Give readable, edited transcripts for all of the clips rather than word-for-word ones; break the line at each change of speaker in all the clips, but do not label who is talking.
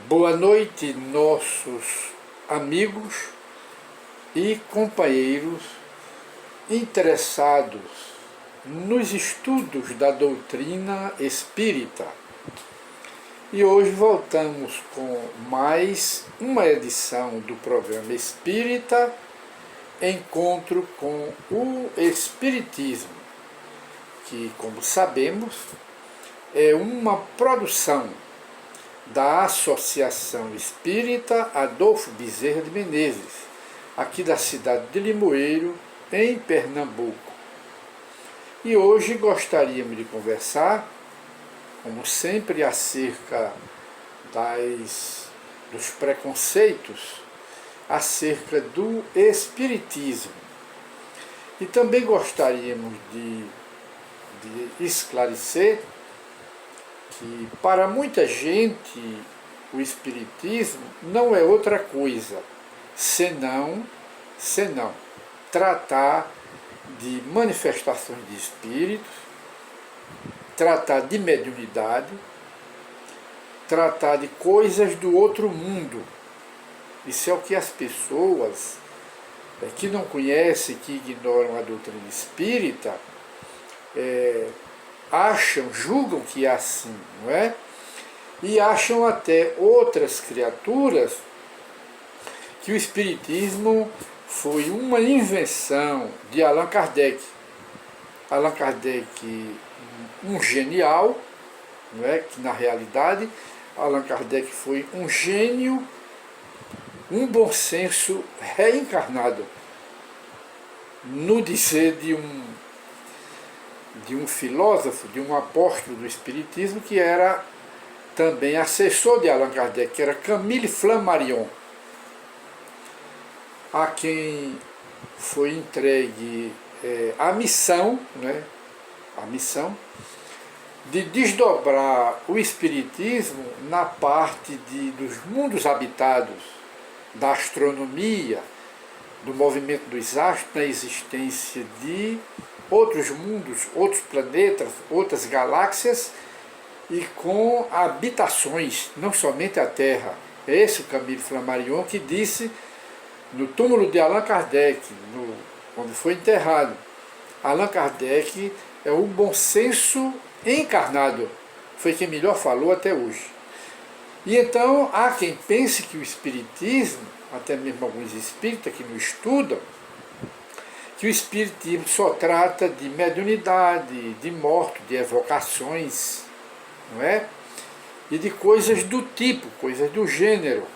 Boa noite, nossos amigos e companheiros interessados nos estudos da doutrina espírita. E hoje voltamos com mais uma edição do programa Espírita, Encontro com o Espiritismo, que, como sabemos, é uma produção da Associação Espírita Adolfo Bezerra de Menezes, aqui da cidade de Limoeiro, em Pernambuco. E hoje gostaríamos de conversar, como sempre, acerca dos preconceitos acerca do Espiritismo. E também gostaríamos de esclarecer que para muita gente o Espiritismo não é outra coisa senão tratar de manifestações de espíritos, tratar de mediunidade, tratar de coisas do outro mundo. Isso é o que as pessoas que não conhecem, que ignoram a doutrina espírita, acham, julgam que é assim, não é? E acham até outras criaturas que o Espiritismo foi uma invenção de Allan Kardec. Allan Kardec, um genial, não é? Que na realidade Allan Kardec foi um gênio, um bom senso reencarnado, no dizer de um filósofo, de um apóstolo do Espiritismo, que era também assessor de Allan Kardec, que era Camille Flammarion, a quem foi entregue a missão, né, a missão de desdobrar o Espiritismo na parte dos mundos habitados, da astronomia, do movimento dos astros, na existência de outros mundos, outros planetas, outras galáxias, e com habitações, não somente a Terra. É esse o Camille Flammarion que disse no túmulo de Allan Kardec, onde foi enterrado: Allan Kardec é o bom senso encarnado. Foi quem melhor falou até hoje. E então há quem pense que o Espiritismo, até mesmo alguns espíritas que não estudam, que o Espiritismo só trata de mediunidade, de morte, de evocações, não é? E de coisas do tipo, coisas do gênero.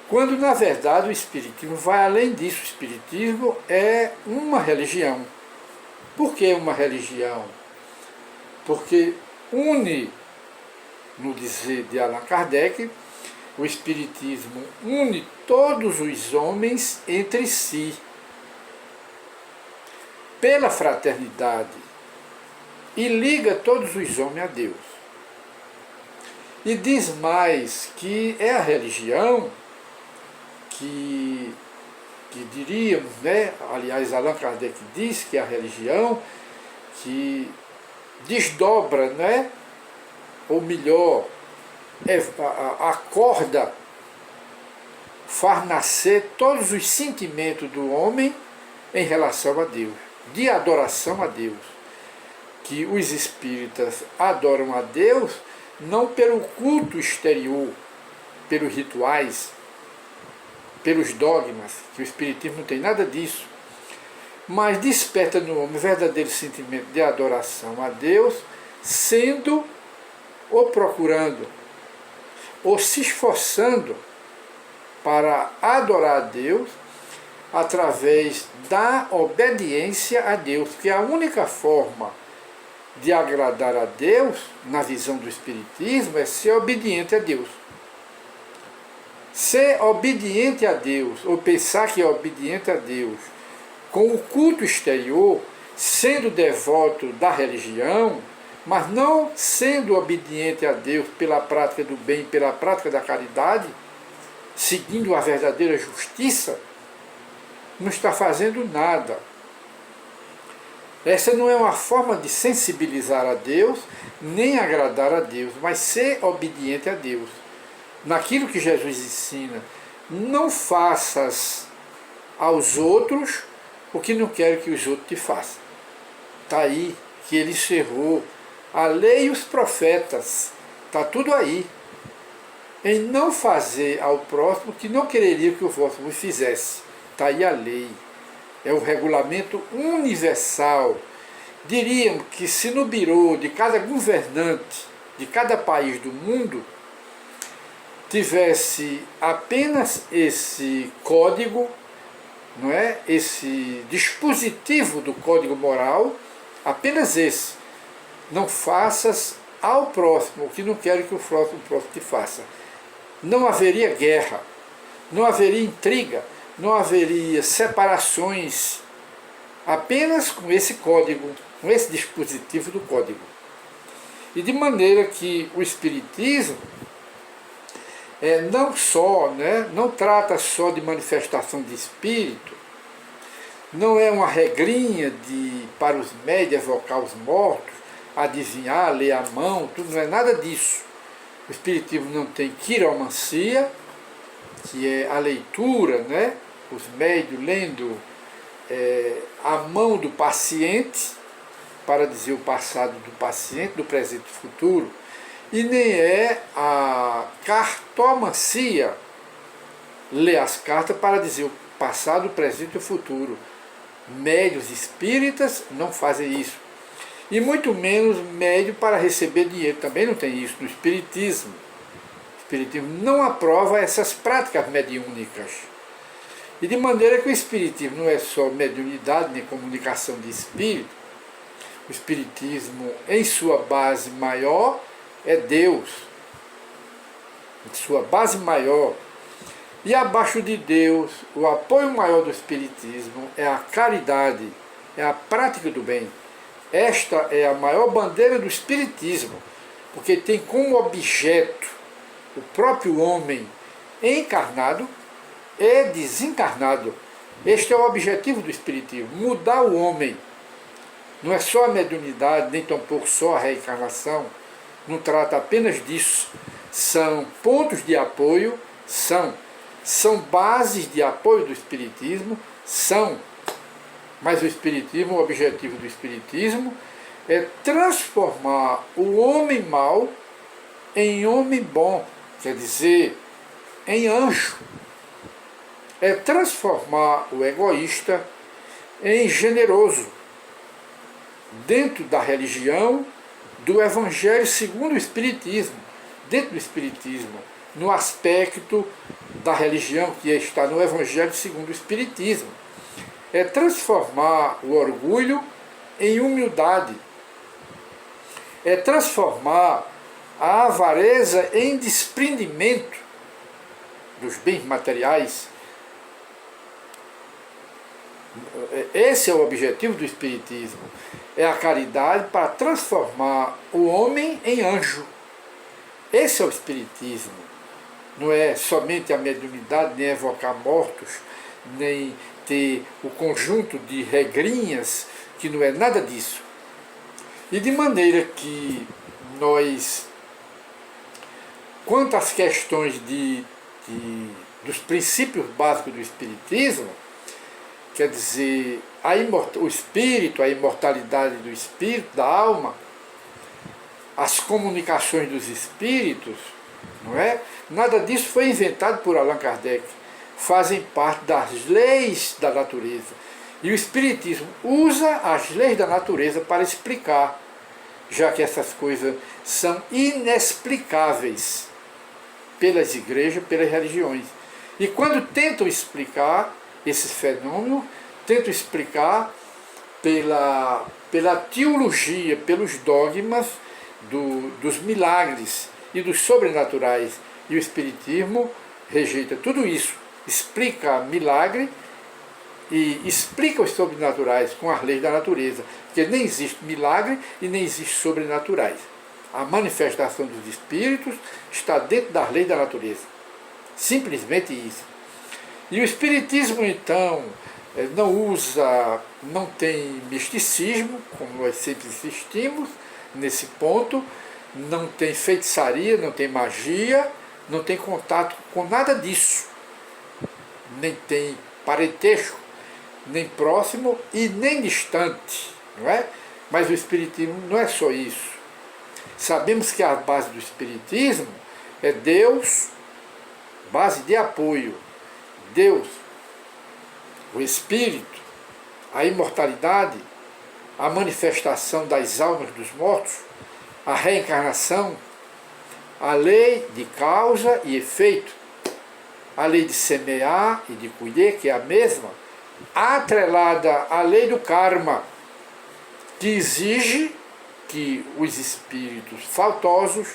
Quando, na verdade, o Espiritismo vai além disso. O Espiritismo é uma religião. Por que uma religião? Porque une, no dizer de Allan Kardec, o Espiritismo une todos os homens entre si, pela fraternidade, e liga todos os homens a Deus. E diz mais que é a religião que diríamos, né? Aliás, Allan Kardec diz que é a religião que desdobra, né? Ou melhor, acorda, faz nascer todos os sentimentos do homem em relação a Deus, de adoração a Deus. Que os espíritas adoram a Deus não pelo culto exterior, pelos rituais, pelos dogmas, que o Espiritismo não tem nada disso, mas desperta no homem verdadeiro sentimento de adoração a Deus, sendo ou procurando, ou se esforçando para adorar a Deus através da obediência a Deus, que é a única forma de agradar a Deus, na visão do Espiritismo, é ser obediente a Deus. Ser obediente a Deus, ou pensar que é obediente a Deus, com o culto exterior, sendo devoto da religião, mas não sendo obediente a Deus pela prática do bem, pela prática da caridade, seguindo a verdadeira justiça, não está fazendo nada. Essa não é uma forma de sensibilizar a Deus, nem agradar a Deus, mas ser obediente a Deus. naquilo que Jesus ensina. Não faças aos outros o que não quer que os outros te façam. Está aí que ele encerrou a lei e os profetas. Está tudo aí. Em não fazer ao próximo o que não quereria que o próximo fizesse. Está aí a lei. É o regulamento universal. Diríamos que se no birô de cada governante, de cada país do mundo, tivesse apenas esse código, não é? Esse dispositivo do código moral, apenas esse. Não faças ao próximo o que não quero que o próximo te faça. Não haveria guerra, não haveria intriga, não haveria separações, apenas com esse código, com esse dispositivo do código. E de maneira que o Espiritismo não trata só de manifestação de espírito, não é uma regrinha para os médios evocar os mortos, adivinhar, ler a mão, tudo, não é nada disso. O Espiritismo não tem quiromancia, que é a leitura, os médios lendo a mão do paciente, para dizer o passado do paciente, do presente e futuro, e nem é a cartomancia, ler as cartas para dizer o passado, o presente e o futuro. Médios espíritas não fazem isso. E muito menos médio para receber dinheiro, também não tem isso no Espiritismo. O Espiritismo não aprova essas práticas mediúnicas. E de maneira que o Espiritismo não é só mediunidade nem comunicação de espírito. O Espiritismo, em sua base maior, é Deus. Em sua base maior. E abaixo de Deus, o apoio maior do Espiritismo é a caridade, é a prática do bem. Esta é a maior bandeira do Espiritismo, porque tem como objeto o próprio homem encarnado e desencarnado. Este é o objetivo do Espiritismo, mudar o homem. Não é só a mediunidade, nem tampouco só a reencarnação, não trata apenas disso. São pontos de apoio, são bases de apoio do Espiritismo, mas o Espiritismo, o objetivo do Espiritismo é transformar o homem mau em homem bom, quer dizer, em anjo. É transformar o egoísta em generoso, dentro da religião do Evangelho segundo o Espiritismo, dentro do Espiritismo, no aspecto da religião que está no Evangelho segundo o Espiritismo. É transformar o orgulho em humildade. É transformar a avareza em desprendimento dos bens materiais. Esse é o objetivo do Espiritismo. É a caridade para transformar o homem em anjo. Esse é o Espiritismo. Não é somente a mediunidade, nem evocar mortos, nem ter o conjunto de regrinhas, que não é nada disso. E de maneira que nós, quanto às questões dos princípios básicos do Espiritismo, quer dizer, o espírito, a imortalidade do espírito, da alma, as comunicações dos espíritos, não é? Nada disso foi inventado por Allan Kardec. Fazem parte das leis da natureza. E o Espiritismo usa as leis da natureza para explicar, já que essas coisas são inexplicáveis pelas igrejas, pelas religiões. E quando tentam explicar esses fenômenos, tentam explicar pela teologia, pelos dogmas dos milagres e dos sobrenaturais. E o Espiritismo rejeita tudo isso. Explica milagre e explica os sobrenaturais com as leis da natureza, porque nem existe milagre e nem existe sobrenaturais. A manifestação dos espíritos está dentro das leis da natureza. Simplesmente isso. E o Espiritismo, então, não tem misticismo, como nós sempre insistimos nesse ponto, não tem feitiçaria, não tem magia, não tem contato com nada disso, nem tem parentesco, nem próximo e nem distante, não é? Mas o Espiritismo não é só isso. Sabemos que a base do Espiritismo é Deus, base de apoio, Deus, o Espírito, a imortalidade, a manifestação das almas dos mortos, a reencarnação, a lei de causa e efeito, a lei de semear e de colher, que é a mesma, atrelada à lei do karma, que exige que os espíritos faltosos,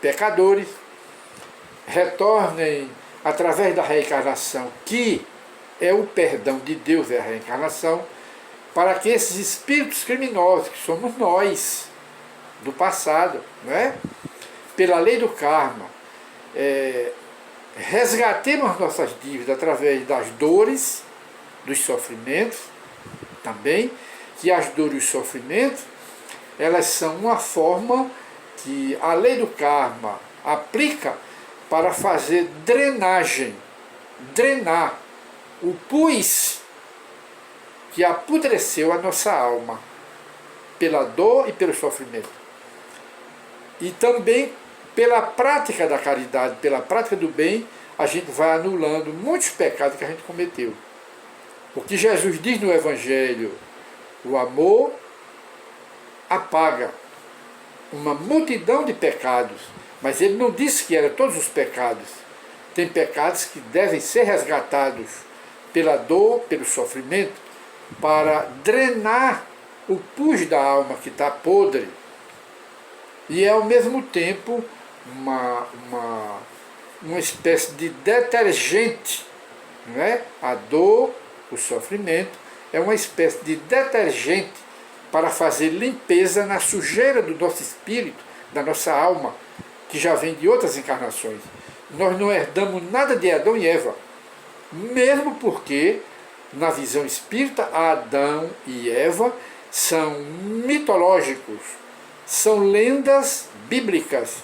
pecadores, retornem através da reencarnação, que é o perdão de Deus, é a reencarnação, para que esses espíritos criminosos, que somos nós, do passado, não é? Pela lei do karma, resgatemos nossas dívidas através das dores, dos sofrimentos, também, que as dores e os sofrimentos, elas são uma forma que a lei do karma aplica para fazer drenagem, drenar o pus que apodreceu a nossa alma, pela dor e pelo sofrimento. E também pela prática da caridade, pela prática do bem, a gente vai anulando muitos pecados que a gente cometeu. O que Jesus diz no Evangelho, o amor apaga uma multidão de pecados, mas ele não disse que eram todos os pecados. Tem pecados que devem ser resgatados pela dor, pelo sofrimento, para drenar o pus da alma que está podre. E é ao mesmo tempo uma espécie de detergente, não é? A dor, o sofrimento, é uma espécie de detergente para fazer limpeza na sujeira do nosso espírito, da nossa alma, que já vem de outras encarnações. Nós não herdamos nada de Adão e Eva, mesmo porque, na visão espírita, Adão e Eva são mitológicos, são lendas bíblicas,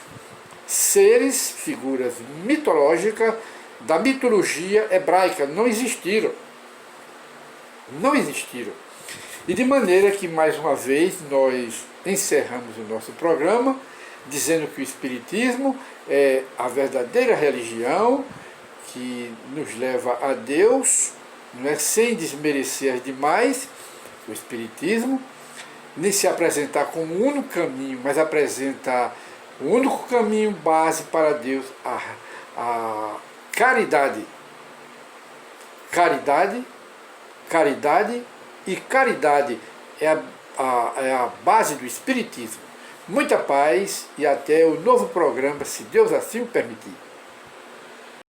seres, figuras mitológicas da mitologia hebraica, não existiram. Não existiram. E de maneira que, mais uma vez, nós encerramos o nosso programa dizendo que o Espiritismo é a verdadeira religião que nos leva a Deus, não é, sem desmerecer as demais, o Espiritismo, nem se apresentar como o único caminho, mas apresenta o único caminho base para Deus, a caridade. Caridade, caridade e caridade é a base do Espiritismo. Muita paz e até o novo programa, se Deus assim o permitir.